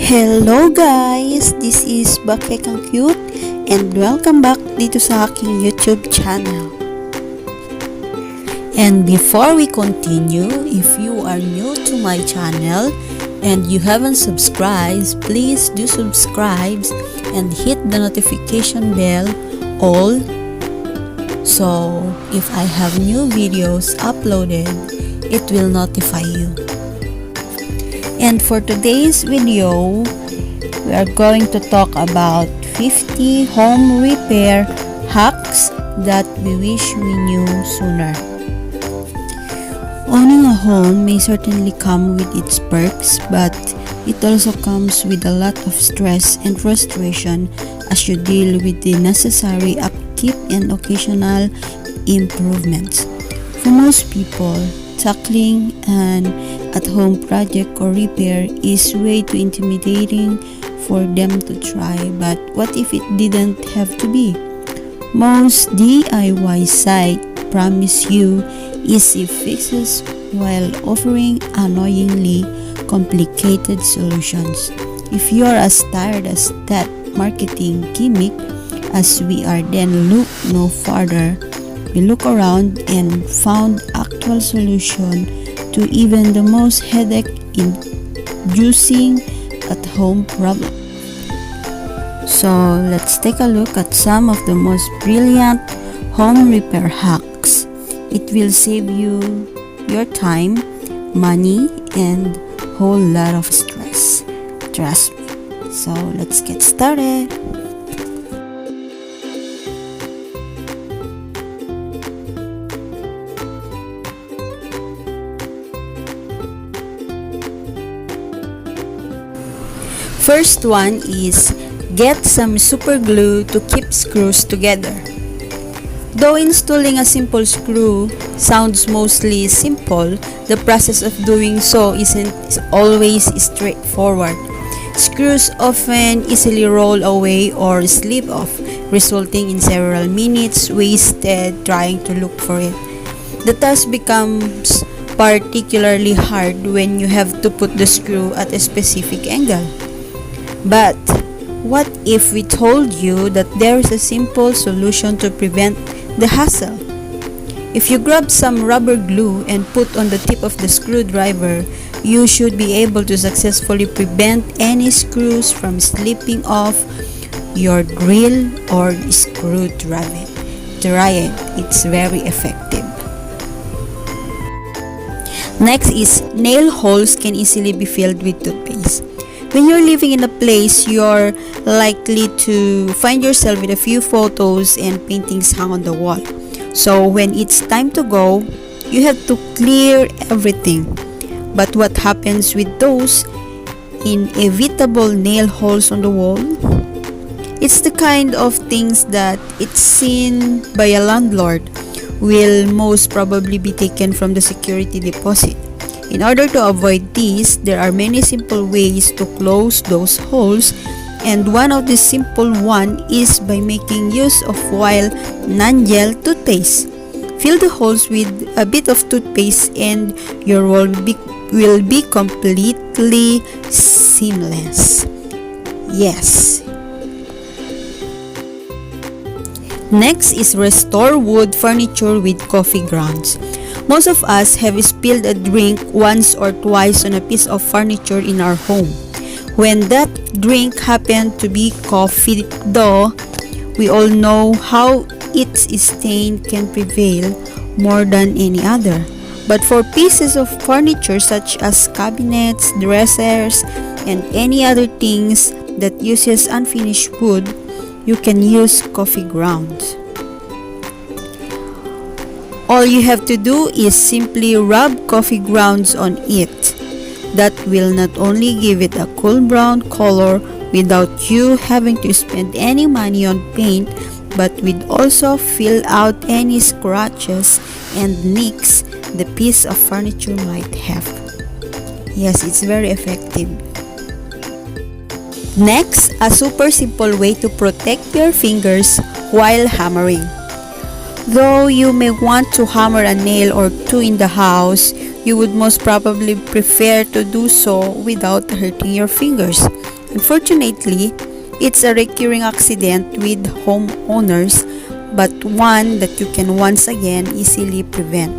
Hello guys! This is Bakekang Cute and welcome back dito sa aking YouTube channel. And before we continue, if you are new to my channel and you haven't subscribed, please do subscribe and hit the notification bell all, so if I have new videos uploaded, it will notify you. And for today's video, we are going to talk about 50 home repair hacks that we wish we knew sooner. Owning a home may certainly come with its perks, but it also comes with a lot of stress and frustration as you deal with the necessary upkeep and occasional improvements. For most people, tackling an at-home project or repair is way too intimidating for them to try, but what if it didn't have to be? Most DIY sites promise you easy fixes while offering annoyingly complicated solutions. If you're as tired as that marketing gimmick as we are, then look no farther. We look around and found actual solution to even the most headache-inducing at-home problem. So let's take a look at some of the most brilliant home repair hacks. It will save you your time, money, and whole lot of stress. Trust me. So let's get started. First one is get some super glue to keep screws together. Though installing a simple screw sounds mostly simple, the process of doing so isn't always straightforward. Screws often easily roll away or slip off, resulting in several minutes wasted trying to look for it. The task becomes particularly hard when you have to put the screw at a specific angle. But what if we told you that there is a simple solution to prevent the hassle? If you grab some rubber glue and put on the tip of the screwdriver, you should be able to successfully prevent any screws from slipping off your drill or screwdriver. Try it, it's very effective. Next is nail holes can easily be filled with toothpaste. When you're living in a place, you're likely to find yourself with a few photos and paintings hung on the wall. So when it's time to go, you have to clear everything. But what happens with those inevitable nail holes on the wall? It's the kind of things that, it's seen by a landlord, will most probably be taken from the security deposit. In order to avoid this, there are many simple ways to close those holes, and one of the simple one is by making use of wild non-gel toothpaste. Fill the holes with a bit of toothpaste and your wall will be completely seamless. Yes. Next is restore wood furniture with coffee grounds. Most of us have spilled a drink once or twice on a piece of furniture in our home. When that drink happened to be coffee though, we all know how its stain can prevail more than any other. But for pieces of furniture such as cabinets, dressers, and any other things that uses unfinished wood, you can use coffee grounds. All you have to do is simply rub coffee grounds on it. That will not only give it a cool brown color without you having to spend any money on paint, but will also fill out any scratches and nicks the piece of furniture might have. Yes, it's very effective. Next, a super simple way to protect your fingers while hammering. Though you may want to hammer a nail or two in the house, you would most probably prefer to do so without hurting your fingers. Unfortunately, it's a recurring accident with homeowners, but one that you can once again easily prevent.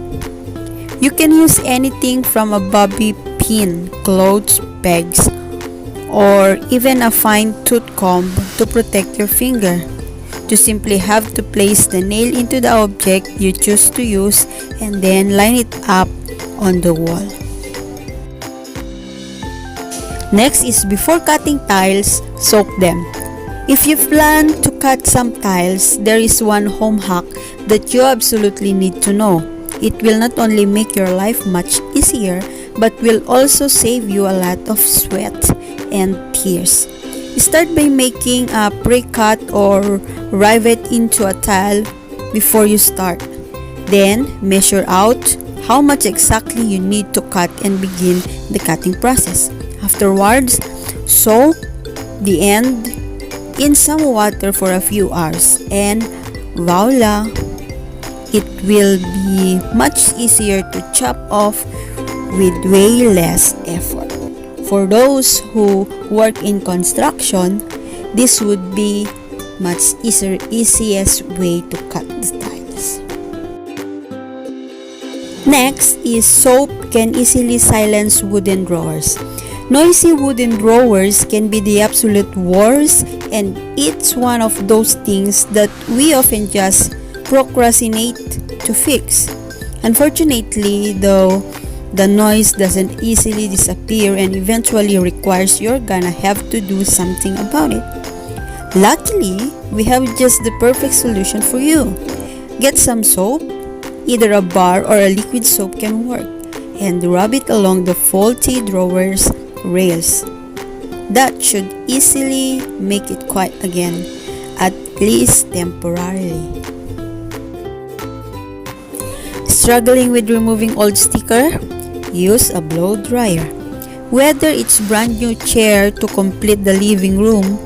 You can use anything from a bobby pin, clothes pegs, or even a fine tooth comb to protect your finger. You simply have to place the nail into the object you choose to use and then line it up on the wall. Next is, before cutting tiles, soak them. If you plan to cut some tiles, there is one home hack that you absolutely need to know. It will not only make your life much easier, but will also save you a lot of sweat and tears. Start by making a pre-cut or rivet into a tile before you start. Then, measure out how much exactly you need to cut and begin the cutting process. Afterwards, soak the end in some water for a few hours, and voila! It will be much easier to chop off with way less effort. For those who work in construction, this would be much easiest way to cut the tiles. Next is, soap can easily silence wooden drawers. Noisy wooden drawers can be the absolute worst, and it's one of those things that we often just procrastinate to fix. Unfortunately, though, the noise doesn't easily disappear and eventually requires you're gonna have to do something about it. Luckily, we have just the perfect solution for you. Get some soap, either a bar or a liquid soap can work, and rub it along the faulty drawer's rails. That should easily make it quiet again, at least temporarily. Struggling with removing old sticker? Use a blow dryer. Whether it's brand new chair to complete the living room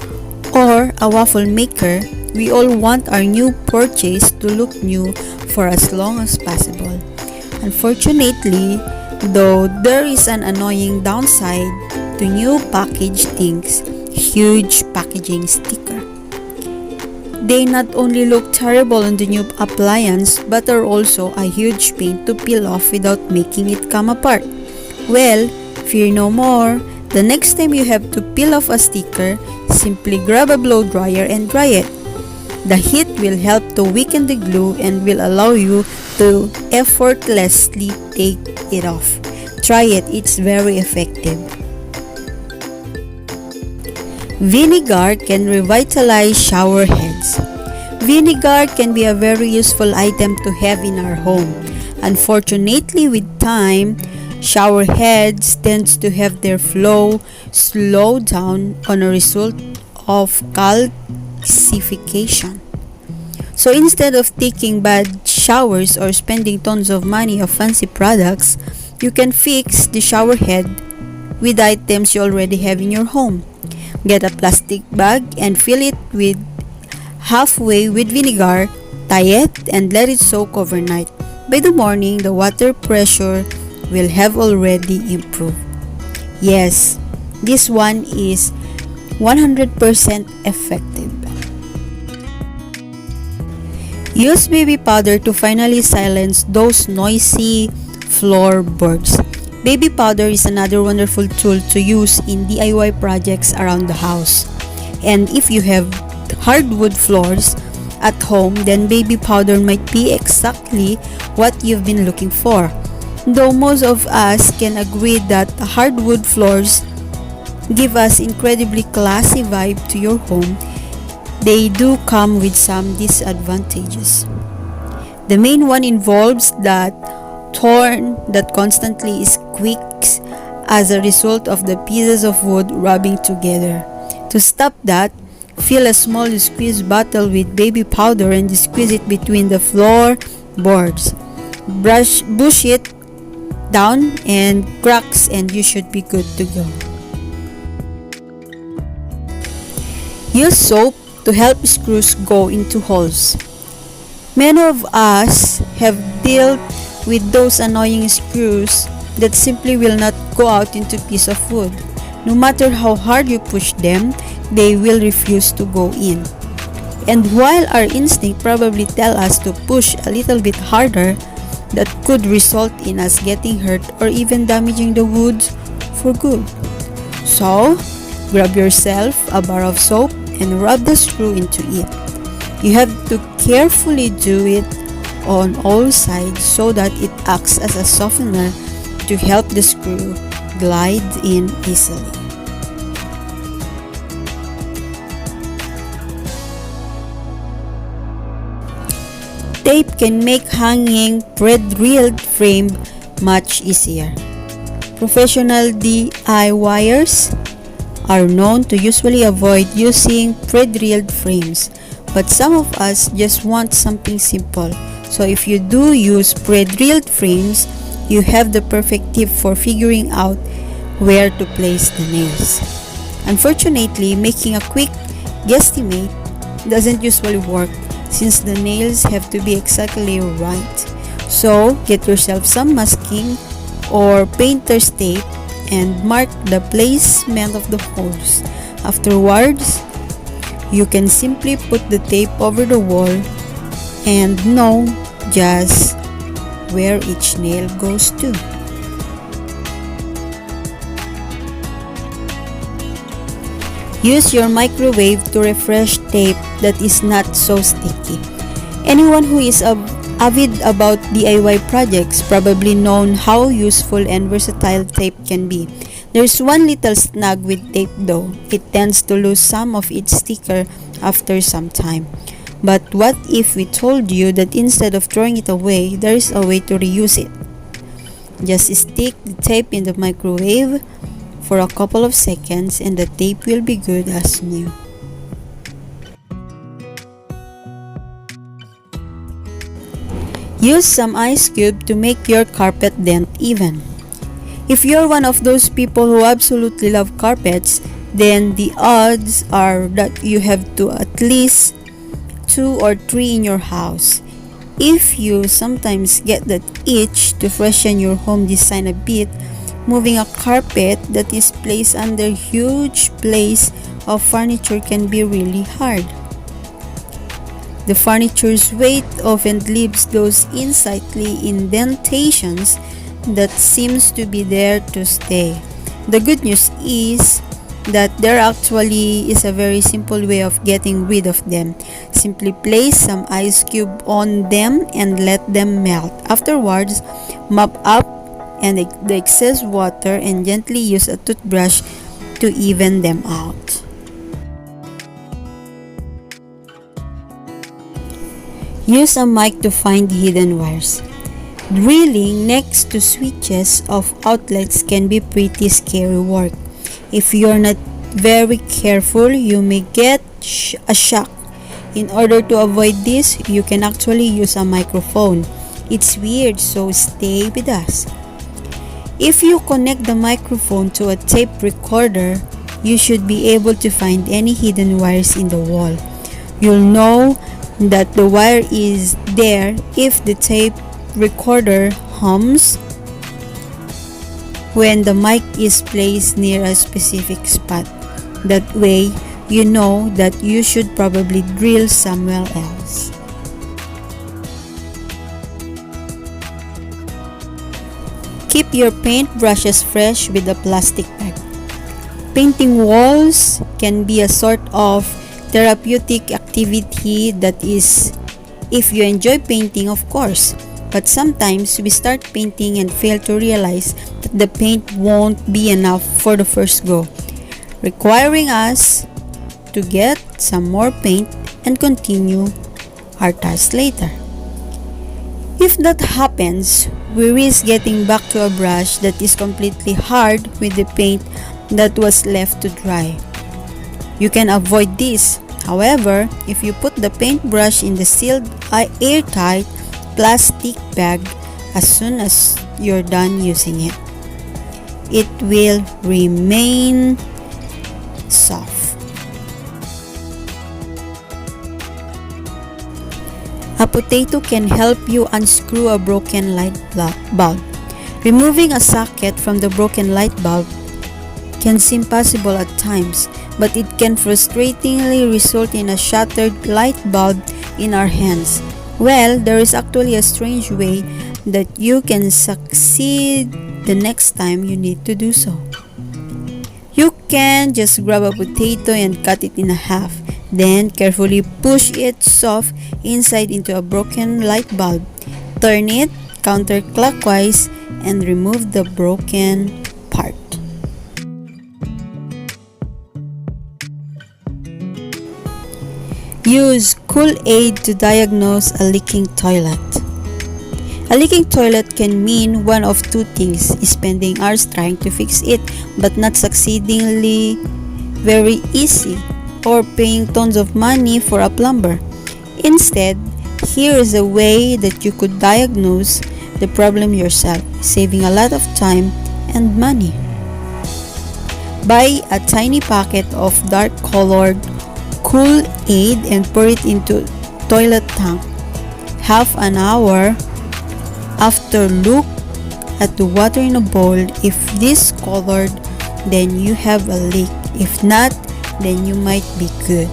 or a waffle maker, we all want our new purchase to look new for as long as possible. Unfortunately, though, there is an annoying downside to new packaged things: huge packaging sticker. They not only look terrible on the new appliance, but are also a huge pain to peel off without making it come apart. Well, fear no more. The next time you have to peel off a sticker, simply grab a blow dryer and dry it. The heat will help to weaken the glue and will allow you to effortlessly take it off. Try it, it's very effective. Vinegar can revitalize shower heads. Vinegar can be a very useful item to have in our home. Unfortunately, with time, shower heads tends to have their flow slow down on a result of calcification. So instead of taking bad showers or spending tons of money on fancy products, you can fix the shower head with items you already have in your home. Get a plastic bag and fill it with halfway with vinegar, tie it, and let it soak overnight. By the morning, the water pressure will have already improved. Yes, this one is 100% effective. Use baby powder to finally silence those noisy floorboards. Baby powder is another wonderful tool to use in DIY projects around the house. And if you have hardwood floors at home, then baby powder might be exactly what you've been looking for. Though most of us can agree that hardwood floors give us incredibly classy vibe to your home, they do come with some disadvantages. The main one involves that thorn that constantly squeaks as a result of the pieces of wood rubbing together. To stop that, fill a small squeeze bottle with baby powder and squeeze it between the floor boards. Push it down and cracks and you should be good to go. Use soap to help screws go into holes. Many of us have dealt with those annoying screws that simply will not go out into piece of wood. No matter how hard you push them, they will refuse to go in. And while our instinct probably tell us to push a little bit harder, that could result in us getting hurt or even damaging the wood for good. So, grab yourself a bar of soap and rub the screw into it. You have to carefully do it on all sides so that it acts as a softener to help the screw glide in easily. Tape can make hanging pre-drilled frame much easier. Professional DIYers are known to usually avoid using pre-drilled frames, but some of us just want something simple. So if you do use pre-drilled frames, you have the perfect tip for figuring out where to place the nails. Unfortunately, making a quick guesstimate doesn't usually work since the nails have to be exactly right. So, get yourself some masking or painter's tape and mark the placement of the holes. Afterwards, you can simply put the tape over the wall and know just where each nail goes to. Use your microwave to refresh tape that is not so sticky. Anyone who is avid about DIY projects probably known how useful and versatile tape can be. There's one little snag with tape though. It tends to lose some of its sticker after some time. But what if we told you that instead of throwing it away, there is a way to reuse it? Just stick the tape in the microwave for a couple of seconds and the tape will be good as new. Use some ice cube to make your carpet dent even. If you're one of those people who absolutely love carpets, then the odds are that you have to at least 2 or 3 in your house. If you sometimes get that itch to freshen your home design a bit, moving a carpet that is placed under huge place of furniture can be really hard. The furniture's weight often leaves those unsightly indentations that seems to be there to stay. The good news is that there actually is a very simple way of getting rid of them. Simply place some ice cube on them and let them melt. Afterwards, mop up and the excess water and gently use a toothbrush to even them out. Use a mic to find hidden wires. Drilling next to switches of outlets can be pretty scary work. If you're not very careful, you may get a shock. In order to avoid this, you can actually use a microphone. It's weird, so stay with us. If you connect the microphone to a tape recorder, you should be able to find any hidden wires in the wall. You'll know that the wire is there if the tape recorder hums when the mic is placed near a specific spot. That way, you know that you should probably drill somewhere else. Keep your paint brushes fresh with a plastic bag. Painting walls can be a sort of therapeutic activity, that is, if you enjoy painting, of course. But sometimes we start painting and fail to realize that the paint won't be enough for the first go, requiring us to get some more paint and continue our task later. If that happens, we risk getting back to a brush that is completely hard with the paint that was left to dry. You can avoid this. However, if you put the paintbrush in the sealed airtight plastic bag as soon as you're done using it, it will remain soft. A potato can help you unscrew a broken light bulb. Removing a socket from the broken light bulb can seem possible at times, but it can frustratingly result in a shattered light bulb in our hands. Well, there is actually a strange way that you can succeed the next time you need to do so. You can just grab a potato and cut it in half, then carefully push it soft inside into a broken light bulb. Turn it counterclockwise and remove the broken part. Use Kool-Aid to diagnose a leaking toilet. A leaking toilet can mean one of two things: spending hours trying to fix it but not succeedingly very easy, or paying tons of money for a plumber. Instead, here is a way that you could diagnose the problem yourself, saving a lot of time and money. Buy a tiny packet of dark-colored Kool-Aid and pour it into toilet tank. Half an hour after, look at the water in a bowl. If this colored, then you have a leak. If not, then you might be good.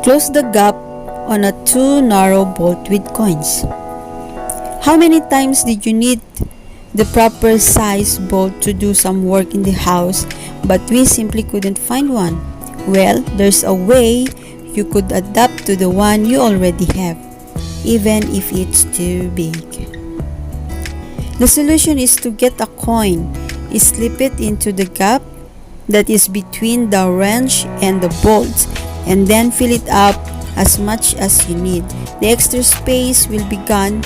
Close the gap on a too narrow bolt with coins. How many times did you need the proper size bolt to do some work in the house, but we simply couldn't find one? Well, there's a way you could adapt to the one you already have, even if it's too big. The solution is to get a coin, slip it into the gap that is between the wrench and the bolt, and then fill it up as much as you need. The extra space will be gone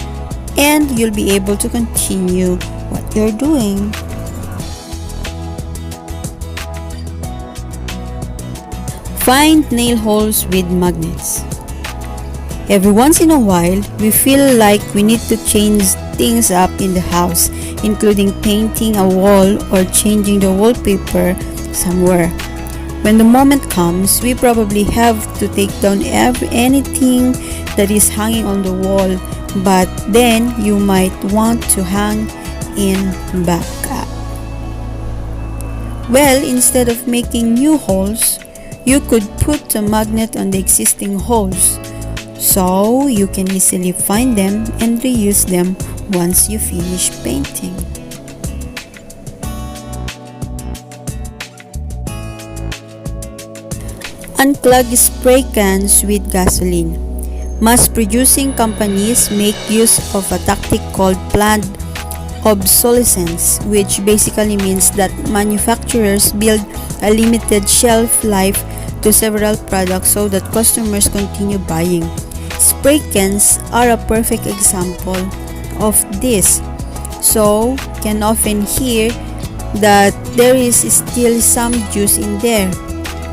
and you'll be able to continue what you're doing. Find nail holes with magnets. Every once in a while, we feel like we need to change things up in the house, including painting a wall or changing the wallpaper somewhere. When the moment comes, we probably have to take down anything that is hanging on the wall, but then you might want to hang in back up. Well, instead of making new holes, you could put a magnet on the existing holes, so you can easily find them and reuse them once you finish painting. Unclog spray cans with gasoline. Mass-producing companies make use of a tactic called planned obsolescence, which basically means that manufacturers build a limited shelf life to several products so that customers continue buying. Spray cans are a perfect example of this. So, can often hear that there is still some juice in there,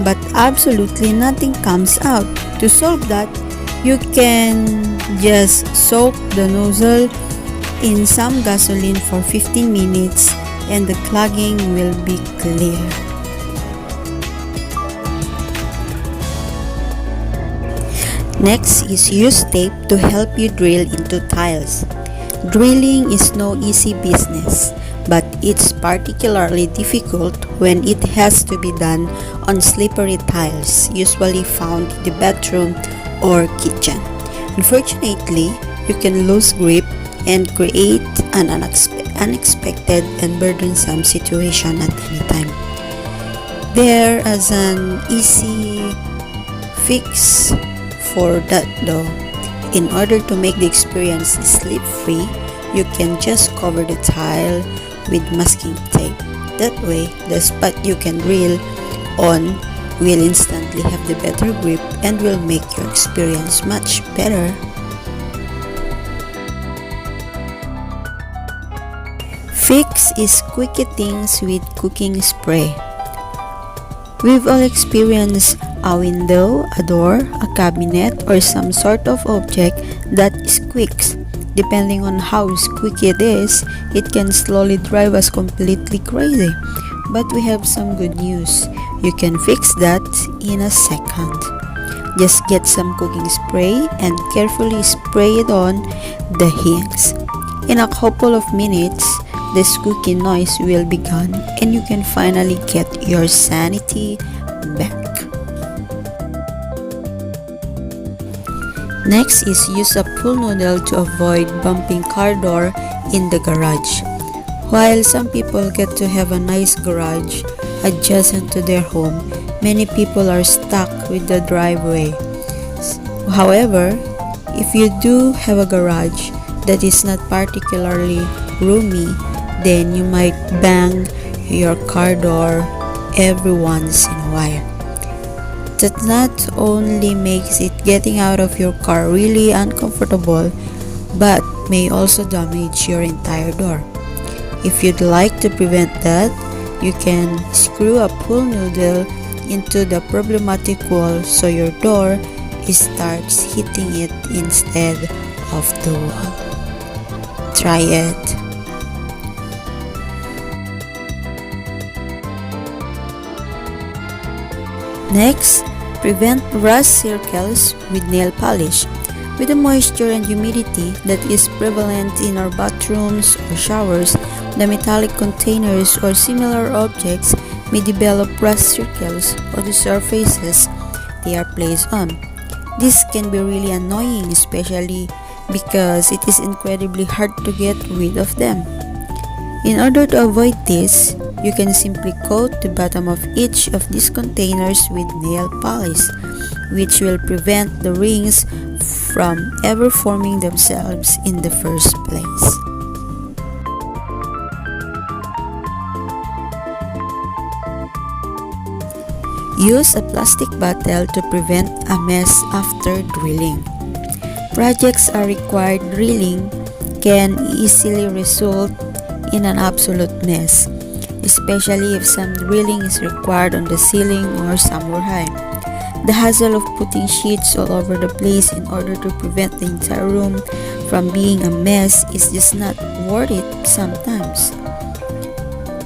but absolutely nothing comes out. To solve that, you can just soak the nozzle in some gasoline for 15 minutes and the clogging will be clear. Next is use tape to help you drill into tiles. Drilling is no easy business, but it's particularly difficult when it has to be done on slippery tiles, usually found in the bathroom or kitchen. Unfortunately, you can lose grip and create an unexpected and burdensome situation at any time. There is an easy fix for that though. In order to make the experience slip-free, you can just cover the tile with masking tape. That way, the spot you can drill on will instantly have the better grip and will make your experience much better. Fix is quickie things with cooking spray. We've all experienced a window, a door, a cabinet, or some sort of object that squeaks. Depending on how squeaky it is, it can slowly drive us completely crazy. But we have some good news. You can fix that in a second. Just get some cooking spray and carefully spray it on the hinges. In a couple of minutes, the squeaky noise will be gone and you can finally get your sanity back. Next is use a pool noodle to avoid bumping car door in the garage. While some people get to have a nice garage adjacent to their home, many people are stuck with the driveway. However, if you do have a garage that is not particularly roomy, then you might bang your car door every once in a while. That not only makes it getting out of your car really uncomfortable, but may also damage your entire door. If you'd like to prevent that, you can screw a pool noodle into the problematic wall so your door starts hitting it instead of the wall. Try it. Next, prevent rust circles with nail polish. With the moisture and humidity that is prevalent in our bathrooms or showers, the metallic containers or similar objects may develop rust circles on the surfaces they are placed on. This can be really annoying, especially because it is incredibly hard to get rid of them. In order to avoid this, you can simply coat the bottom of each of these containers with nail polish, which will prevent the rings from ever forming themselves in the first place. Use a plastic bottle to prevent a mess after drilling. Projects are required drilling can easily result in an absolute mess, especially if some drilling is required on the ceiling or somewhere high. The hassle of putting sheets all over the place in order to prevent the entire room from being a mess is just not worth it sometimes.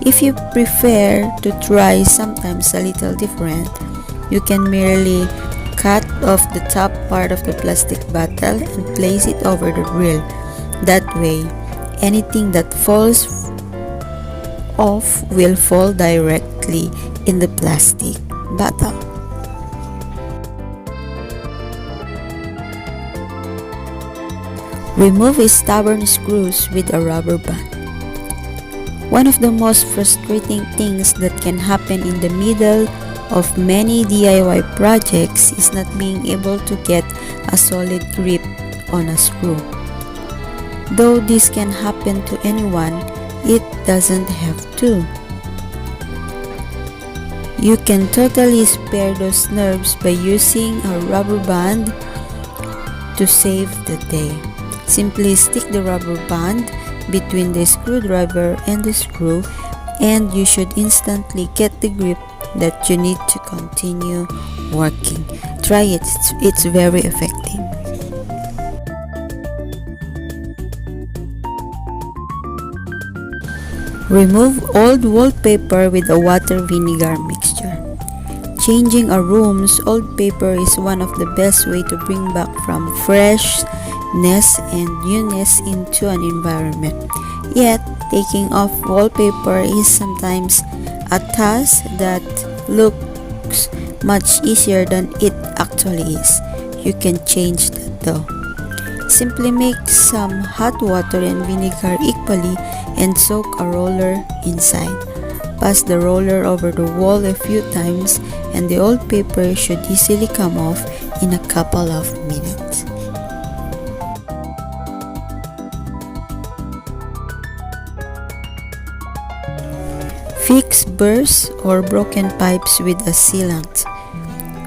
If you prefer to try sometimes a little different, you can merely cut off the top part of the plastic bottle and place it over the drill. That way, anything that falls off will fall directly in the plastic bottle. Remove stubborn screws with a rubber band. One of the most frustrating things that can happen in the middle of many DIY projects is not being able to get a solid grip on a screw. Though this can happen to anyone, it doesn't have to. You can totally spare those nerves by using a rubber band to save the day. Simply stick the rubber band between the screwdriver and the screw, and you should instantly get the grip that you need to continue working. Try it, it's very effective. Remove old wallpaper with a water vinegar mixture. Changing a room's old paper is one of the best way to bring back from freshness and newness into an environment. Yet, taking off wallpaper is sometimes a task that looks much easier than it actually is. You can change that though. Simply mix some hot water and vinegar equally and soak a roller inside. Pass the roller over the wall a few times and the old paper should easily come off in a couple of minutes. Fix bursts or broken pipes with a sealant.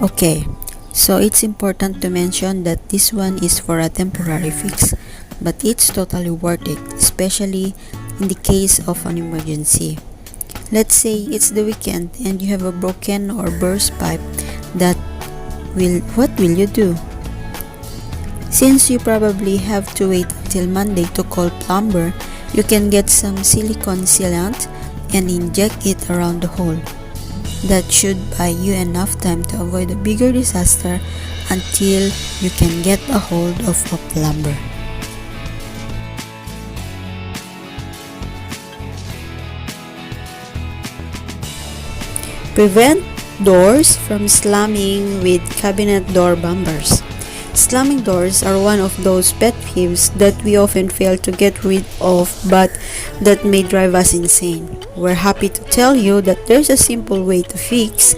Okay, so it's important to mention that this one is for a temporary fix, but it's totally worth it, especially in the case of an emergency. Let's say it's the weekend and you have a broken or burst pipe. What will you do? Since you probably have to wait until Monday to call plumber, you can get some silicone sealant and inject it around the hole. That should buy you enough time to avoid a bigger disaster until you can get a hold of a plumber. Prevent doors from slamming with cabinet door bumpers. Slamming doors are one of those pet peeves that we often fail to get rid of, but that may drive us insane. We're happy to tell you that there's a simple way to fix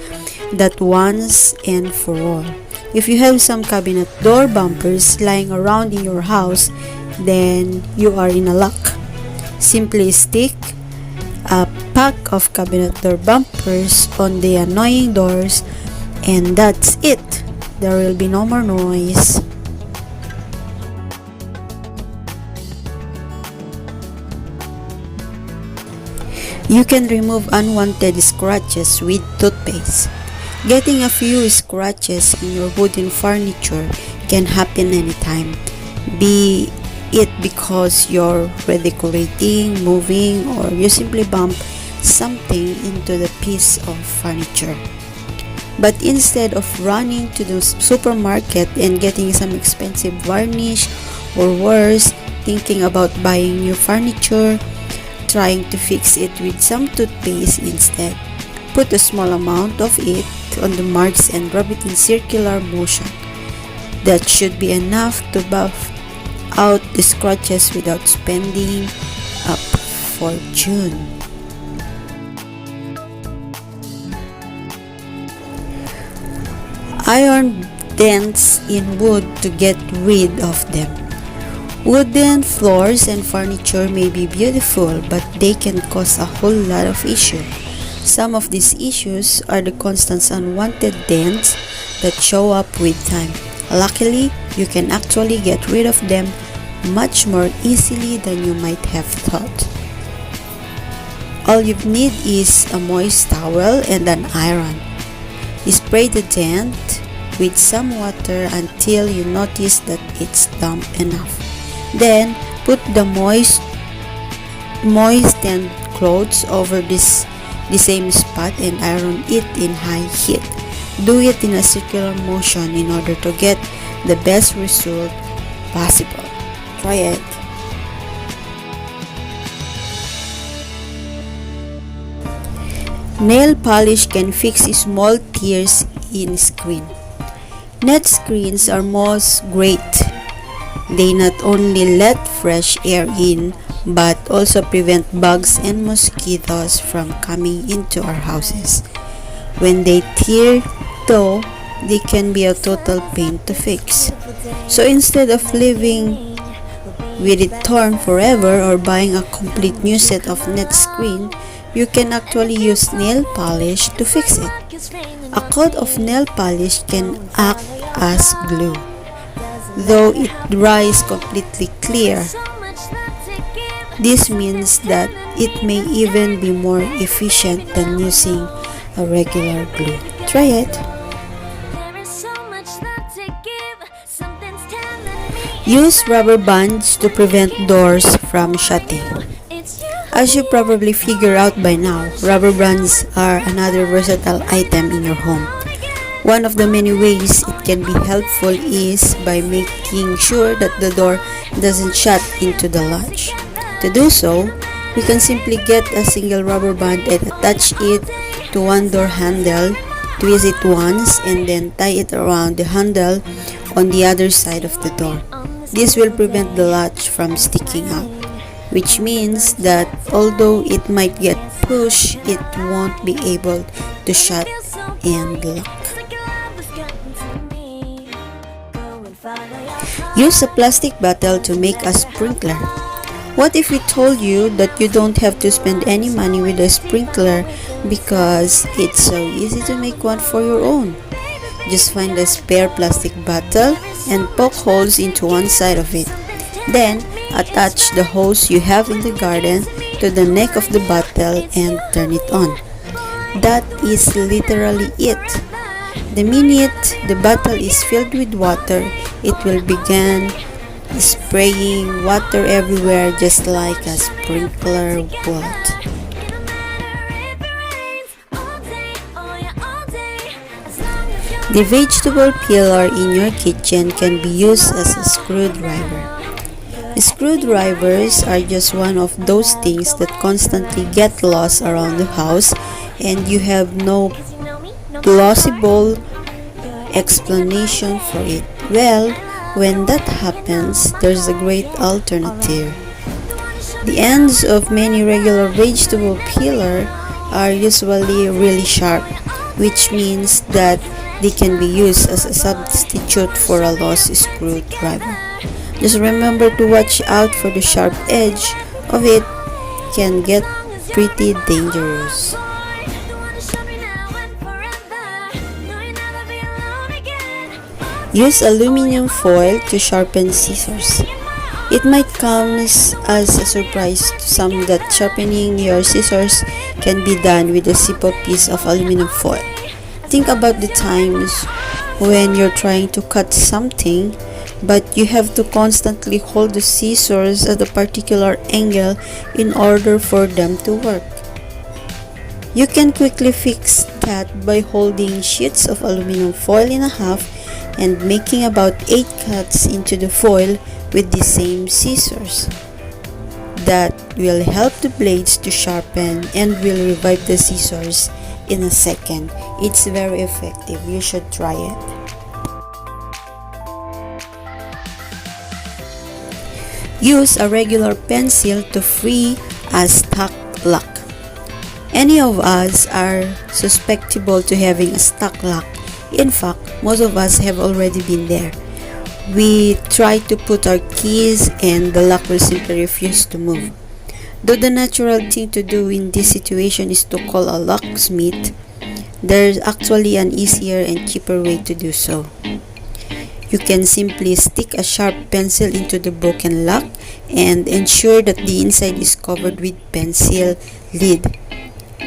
that once and for all. If you have some cabinet door bumpers lying around in your house, then you are in a luck. Simply stick a pack of cabinet door bumpers on the annoying doors, and that's it. There will be no more noise. You can remove unwanted scratches with toothpaste. Getting a few scratches in your wooden furniture can happen anytime, be it because you're redecorating, moving, or you simply bump something into the piece of furniture. But instead of running to the supermarket and getting some expensive varnish, or worse, thinking about buying new furniture, trying to fix it with some toothpaste instead. Put a small amount of it on the marks and rub it in circular motion. That should be enough to buff out the scratches without spending a fortune. Iron dents in wood to get rid of them. Wooden floors and furniture may be beautiful, but they can cause a whole lot of issues. Some of these issues are the constant unwanted dents that show up with time. Luckily, you can actually get rid of them much more easily than you might have thought. All you need is a moist towel and an iron. Spray the dent with some water until you notice that it's damp enough. Then, put the moistened clothes over the same spot and iron it in high heat. Do it in a circular motion in order to get the best result possible. Try it. Nail polish can fix small tears in screen. Net screens are most great. They not only let fresh air in, but also prevent bugs and mosquitoes from coming into our houses. When they tear, though, they can be a total pain to fix. So instead of living with it torn forever or buying a complete new set of net screen, you can actually use nail polish to fix it. A coat of nail polish can act as glue, though it dries completely clear. This means that it may even be more efficient than using a regular glue. Try it. Use rubber bands to prevent doors from shutting. As you probably figure out by now, rubber bands are another versatile item in your home. One of the many ways it can be helpful is by making sure that the door doesn't shut into the latch. To do so, we can simply get a single rubber band and attach it to one door handle, twist it once, and then tie it around the handle on the other side of the door. This will prevent the latch from sticking out, which means that although it might get pushed, it won't be able to shut and lock. Use a plastic bottle to make a sprinkler. What if we told you that you don't have to spend any money with a sprinkler because it's so easy to make one for your own? Just find a spare plastic bottle and poke holes into one side of it. Then, attach the hose you have in the garden to the neck of the bottle and turn it on. That is literally it. The minute the bottle is filled with water, it will begin spraying water everywhere just like a sprinkler would. The vegetable peeler in your kitchen can be used as a screwdriver. Screwdrivers are just one of those things that constantly get lost around the house and you have no plausible explanation for it. Well, when that happens, there's a great alternative. The ends of many regular vegetable peeler are usually really sharp, which means that they can be used as a substitute for a lost screwdriver. Just remember to watch out for the sharp edge of it. Can get pretty dangerous. Use aluminum foil to sharpen scissors. It might come as a surprise to some that sharpening your scissors can be done with a simple piece of aluminum foil. Think about the times when you're trying to cut something, but you have to constantly hold the scissors at a particular angle in order for them to work. You can quickly fix that by holding sheets of aluminum foil in half and making about 8 cuts into the foil with the same scissors. That will help the blades to sharpen and will revive the scissors in a second. It's very effective. You should try it. Use a regular pencil to free a stuck lock. Any of us are susceptible to having a stuck lock. In fact, most of us have already been there. We try to put our keys and the lock will simply refuse to move. Though the natural thing to do in this situation is to call a locksmith, there's actually an easier and cheaper way to do so. You can simply stick a sharp pencil into the broken lock and ensure that the inside is covered with pencil lid.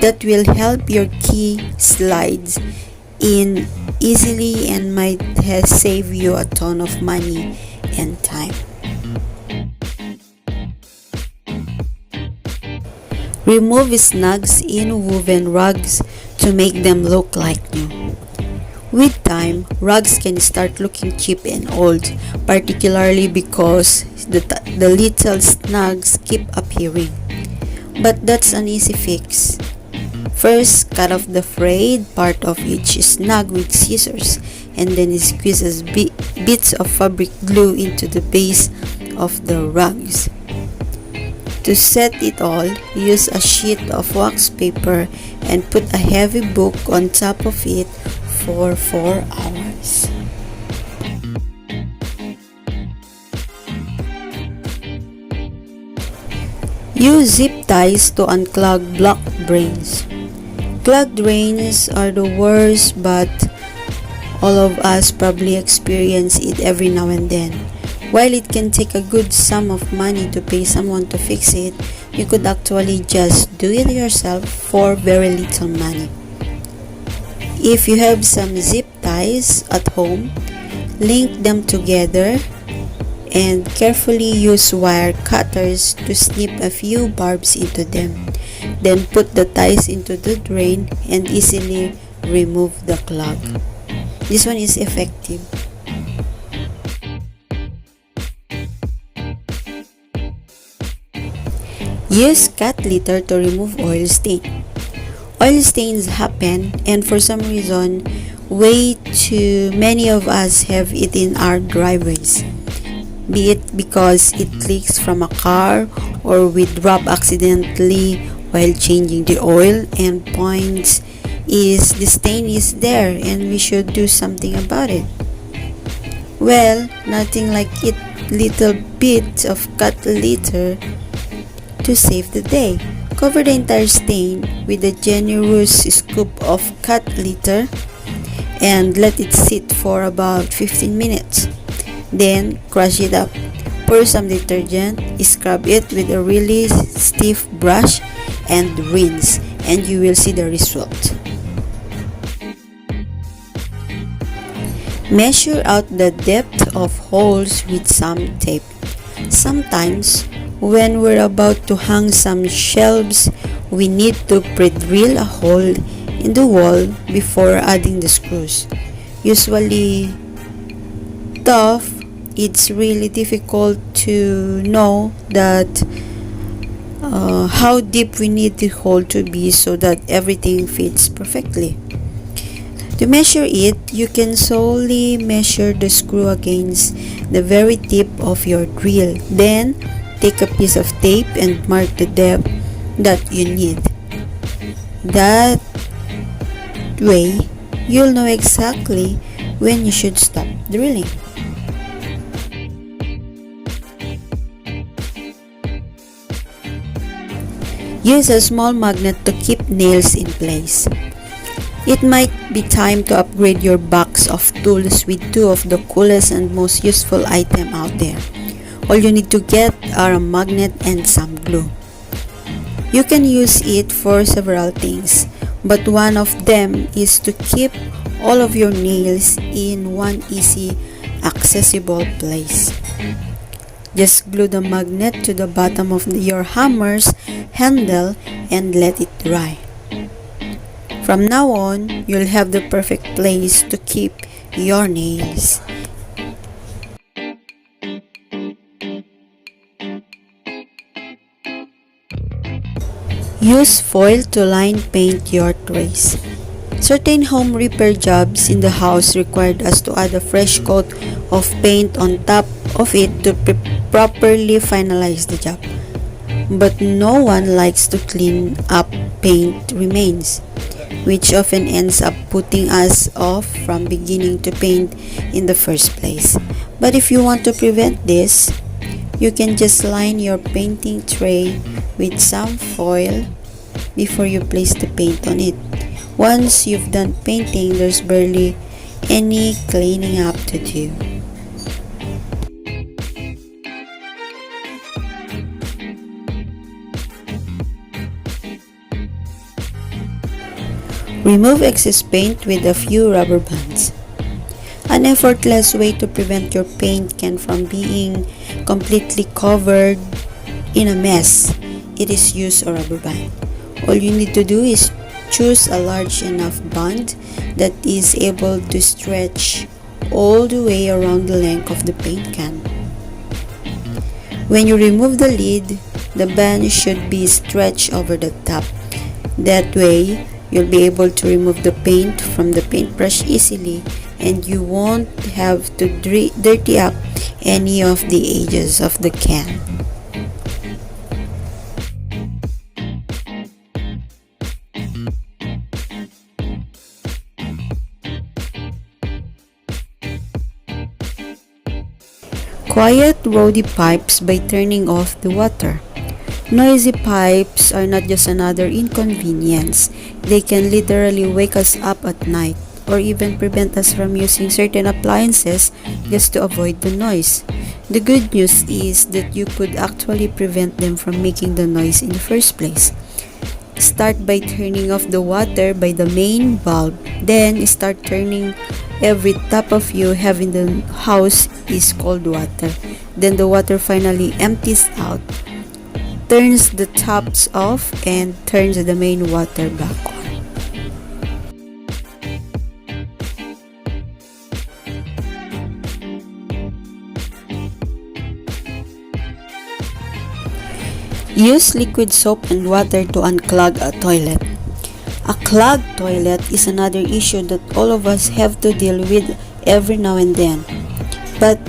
That will help your key slides in easily and might save you a ton of money and time. Remove snugs in woven rugs to make them look like new. With time, rugs can start looking cheap and old, particularly because the little snugs keep appearing. But that's an easy fix. First, cut off the frayed part of each snug with scissors and then squeeze as bits of fabric glue into the base of the rugs. To set it all, use a sheet of wax paper and put a heavy book on top of it for 4 hours. Use zip ties to unclog blocked drains. Clogged drains are the worst, but all of us probably experience it every now and then. While it can take a good sum of money to pay someone to fix it, you could actually just do it yourself for very little money. If you have some zip ties at home, link them together and carefully use wire cutters to snip a few barbs into them. Then put the ties into the drain and easily remove the clog. This one is effective. Use cat litter to remove oil stain. Oil stains happen, and for some reason, way too many of us have it in our driveways. Be it because it leaks from a car or we drop accidentally while changing the oil, and point is the stain is there and we should do something about it. Well, nothing like it little bit of cat litter to save the day. Cover the entire stain with a generous scoop of cat litter and let it sit for about 15 minutes. Then crush it up. Pour some detergent, scrub it with a really stiff brush and rinse, and you will see the result. Measure out the depth of holes with some tape. Sometimes, when we're about to hang some shelves, we need to pre-drill a hole in the wall before adding the screws. Usually tough, it's really difficult to know that how deep we need the hole to be so that everything fits perfectly. To measure it, you can solely measure the screw against the very tip of your drill. Then, take a piece of tape and mark the depth that you need. That way, you'll know exactly when you should stop drilling. Use a small magnet to keep nails in place. It might be time to upgrade your box of tools with two of the coolest and most useful items out there. All you need to get are a magnet and some glue. You can use it for several things, but one of them is to keep all of your nails in one easy, accessible place. Just glue the magnet to the bottom of your hammer's handle and let it dry. From now on, you'll have the perfect place to keep your nails. Use foil to line paint your trays. Certain home repair jobs in the house required us to add a fresh coat of paint on top of it to properly finalize the job. But no one likes to clean up paint remains, which often ends up putting us off from beginning to paint in the first place. But if you want to prevent this, you can just line your painting tray with some foil before you place the paint on it. Once you've done painting, there's barely any cleaning up to do. Remove excess paint with a few rubber bands. An effortless way to prevent your paint can from being completely covered in a mess. It is use a rubber band. All you need to do is choose a large enough band that is able to stretch all the way around the length of the paint can. When you remove the lid, the band should be stretched over the top. That way, you'll be able to remove the paint from the paintbrush easily, and you won't have to dirty up any of the edges of the can. Quiet rowdy pipes by turning off the water. Noisy pipes are not just another inconvenience. They can literally wake us up at night or even prevent us from using certain appliances just to avoid the noise. The good news is that you could actually prevent them from making the noise in the first place. Start by turning off the water by the main valve. Then start turning every tap of you have in the house is cold water. Then the water finally empties out, turns the taps off, and turns the main water back on. Use liquid soap and water to unclog a toilet. A clogged toilet is another issue that all of us have to deal with every now and then. But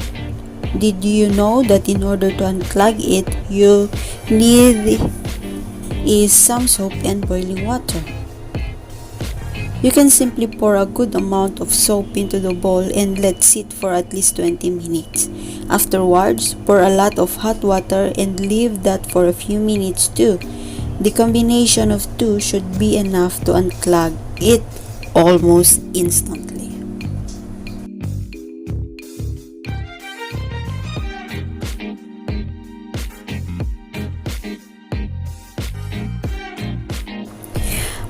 did you know that in order to unclog it, you need is some soap and boiling water? You can simply pour a good amount of soap into the bowl and let sit for at least 20 minutes. Afterwards, pour a lot of hot water and leave that for a few minutes too. The combination of two should be enough to unclog it almost instantly.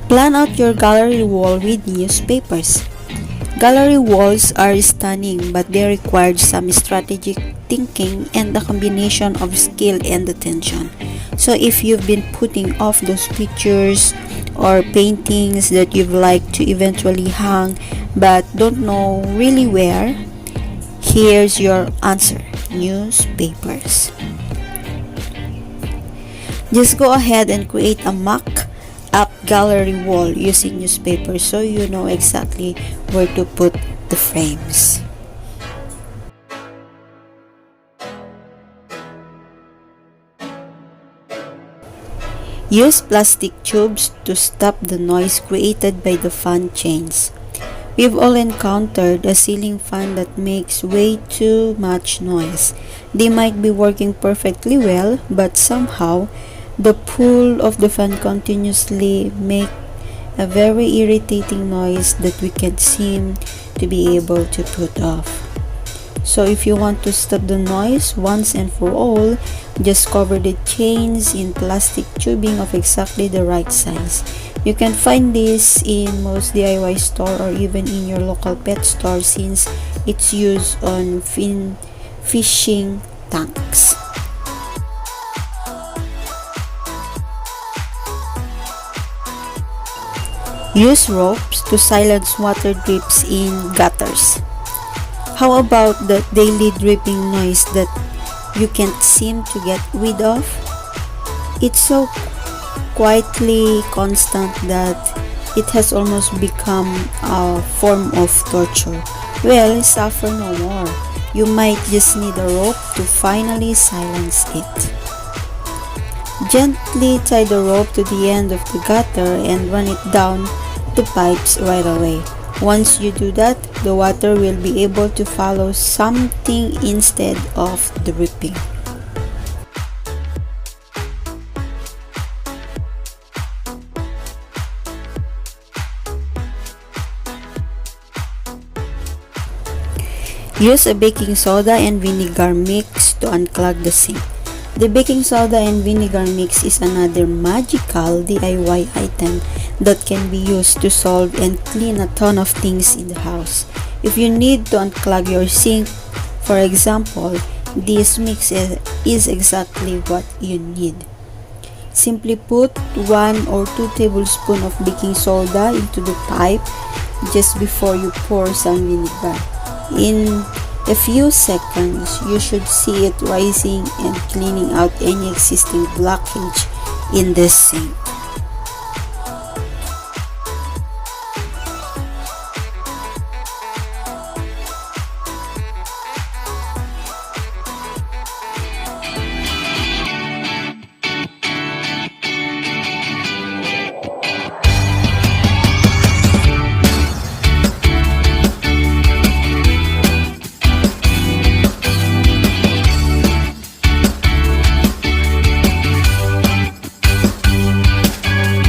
Plan out your gallery wall with newspapers. Gallery walls are stunning, but they require some strategic thinking and a combination of skill and attention. So if you've been putting off those pictures or paintings that you'd like to eventually hang but don't know really where, here's your answer: newspapers. Just go ahead and create a mock-up gallery wall using newspaper so you know exactly where to put the frames. Use plastic tubes to stop the noise created by the fan chains. We've all encountered a ceiling fan that makes way too much noise. They might be working perfectly well, but somehow the pull of the fan continuously make a very irritating noise that we can't seem to be able to put off. So if you want to stop the noise once and for all, just cover the chains in plastic tubing of exactly the right size. You can find this in most DIY store or even in your local pet store since it's used on fishing tanks. Use ropes to silence water drips in gutters. How about the daily dripping noise that you can't seem to get rid of? It's so quietly constant that it has almost become a form of torture. Well, suffer no more. You might just need a rope to finally silence it. Gently tie the rope to the end of the gutter and run it down the pipes right away. Once you do that, the water will be able to follow something instead of dripping. Use a baking soda and vinegar mix to unclog the sink. The baking soda and vinegar mix is another magical DIY item that can be used to solve and clean a ton of things in the house. If you need to unclog your sink, for example, this mix is exactly what you need. Simply put 1 or 2 tablespoons of baking soda into the pipe just before you pour some vinegar. In a few seconds, you should see it rising and cleaning out any existing blockage in this sink.